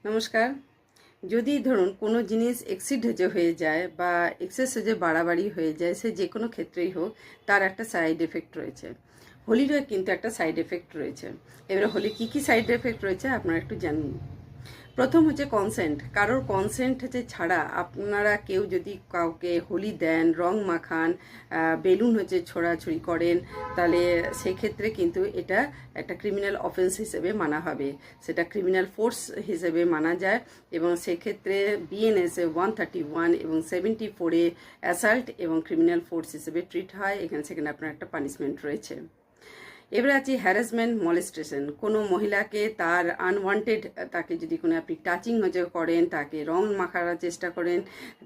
নমস্কার। যদি ধরুন কোনো জিনিস এক্সিড হয়ে যায় বা এক্সেস বাড়াবাড়ি হয়ে যায়, সে যে কোনো ক্ষেত্রেই হোক, তার একটা সাইড এফেক্ট রয়েছে। হোলিরও কিন্তু একটা সাইড এফেক্ট রয়েছে। এবারে হোলির কী কী সাইড এফেক্ট রয়েছে আপনারা একটু জানুন। প্রথম হচ্ছে কনসেন্ট। কারোর কনসেন্ট ছাড়া আপনারা কেউ যদি কাউকে হোলি দেন, রং মাখান, বেলুন ছোড়াছুড়ি করেন, তাহলে সেক্ষেত্রে কিন্তু এটা একটা ক্রিমিনাল অফেন্স হিসেবে মানা হবে। সেটা ক্রিমিনাল ফোর্স হিসেবে মানা যায় এবং সেক্ষেত্রে বিএনএসে 131 এবং 74-এ অ্যাসাল্ট এবং ক্রিমিনাল ফোর্স হিসেবে ট্রিট হয়। সেখানে আপনার একটা পানিশমেন্ট রয়েছে। এবারে আছে হ্যারাসমেন্ট মলেস্টেশন। কোনো মহিলাকে তার আনওয়ান্টেড, তাকে যদি কোনো আপনি টাচিং করেন, তাকে রং মাখার চেষ্টা করেন,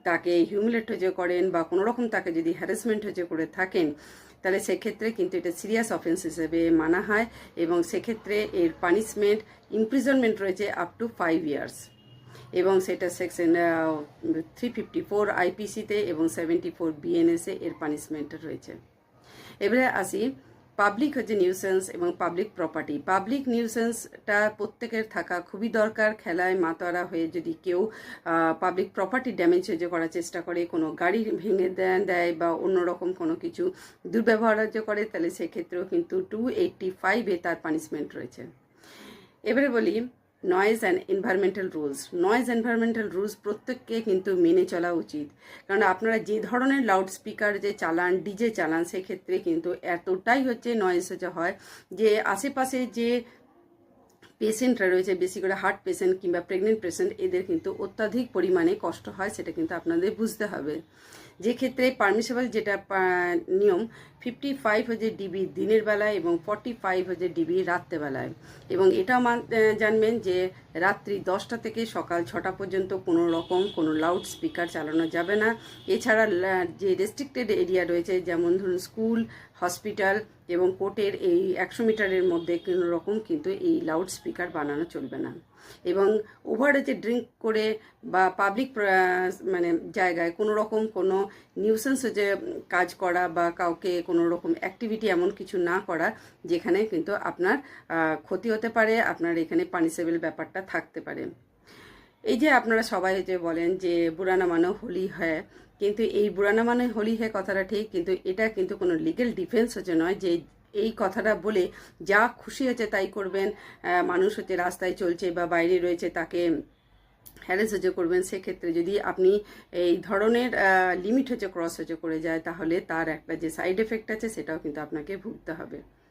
তাকে হিউমিলেট করেন বা কোনো রকম তাকে যদি হ্যারাসমেন্ট করে থাকেন, তাহলে সেক্ষেত্রে কিন্তু এটা সিরিয়াস অফেন্স হিসেবে মানা হয় এবং সেক্ষেত্রে এর পানিশমেন্ট ইমপ্রিজনমেন্ট রয়েছে আপ টু 5 years এবং সেটা সেকশন 354 আইপিসিতে এবং 74 বিএনএসে এর পানিশমেন্ট রয়েছে। এবারে আসি পাবলিক নিউসেন্স এবং পাবলিক প্রপার্টি। পাবলিক নিউসেন্সটা প্রত্যেকের থাকা খুবই দরকার। খেলায় মাতোয়ারা হয়ে যদি কেউ পাবলিক প্রপার্টি ড্যামেজ করার চেষ্টা করে, কোনো গাড়ি ভেঙে দেয় বা অন্যরকম কোনো কিছু দুর্ব্যবহার করে, তাহলে সেক্ষেত্রেও কিন্তু 285-এ তার পানিশমেন্ট রয়েছে। এবারে বলি noise and environmental rules. Noise environmental rules প্রত্যেককে কিন্তু মেনে চলা উচিত, কারণ আপনারা যে ধরনের লাউড স্পিকার চালান, ডিজে চালান, সেক্ষেত্রে কিন্তু এতটাই নয়েজ হয় যে আশেপাশে যে পেশেন্টরা রয়েছে, বেশি করে হার্ট পেশেন্ট কিংবা প্রেগনেন্ট পেশেন্ট, এদের কিন্তু অত্যাধিক পরিমাণে কষ্ট হয়। সেটা কিন্তু আপনাদের বুঝতে হবে। যে ক্ষেত্রে পারমিসেবল যেটা নিয়ম 55 ডিবি দিনের বেলায় এবং 45 ডিবি রাত্রেবেলায়। এবং এটা জানবেন যে রাত্রি 10টা থেকে সকাল 6টা পর্যন্ত কোনো রকম কোনো লাউড স্পিকার চালানো যাবে না। এছাড়া যে রেস্ট্রিক্টেড এরিয়া রয়েছে, যেমন ধরুন স্কুল, হসপিটাল এবং কোর্টের এই 100 মিটারের মধ্যে কোনো রকম কিন্তু এই লাউড স্পিকার বানানো চলবে না। এবং ওভার ড্রিঙ্ক করে বা পাবলিক জায়গায় কোনো রকম কোনো নিউসেন্স কাজ করা বা কাউকে কোনো রকম অ্যাক্টিভিটি এমন কিছু না করা যেখানে কিন্তু আপনার ক্ষতি হতে পারে, আপনার এখানে পানিশেবল ব্যাপারটা থাকতে পারে। এই যে আপনারা সবাই বলেন যে বুড়ানা মানে হোলি হয়, কিন্তু এই বুড়ানা মানে হোলি হয় কথাটা ঠিক, কিন্তু এটা কিন্তু কোনো লিগ্যাল ডিফেন্স নয় যে এই কথাটা বলে যা খুশি তাই করবেন। মানুষ রাস্তায় চলছে বা বাইরে রয়েছে, তাকে হ্যারেস করবেন। সেক্ষেত্রে যদি আপনি এই ধরনের লিমিট ক্রস করে যায়, তাহলে তার একটা যে সাইড এফেক্ট আছে সেটাও কিন্তু আপনাকে ভুগতে হবে।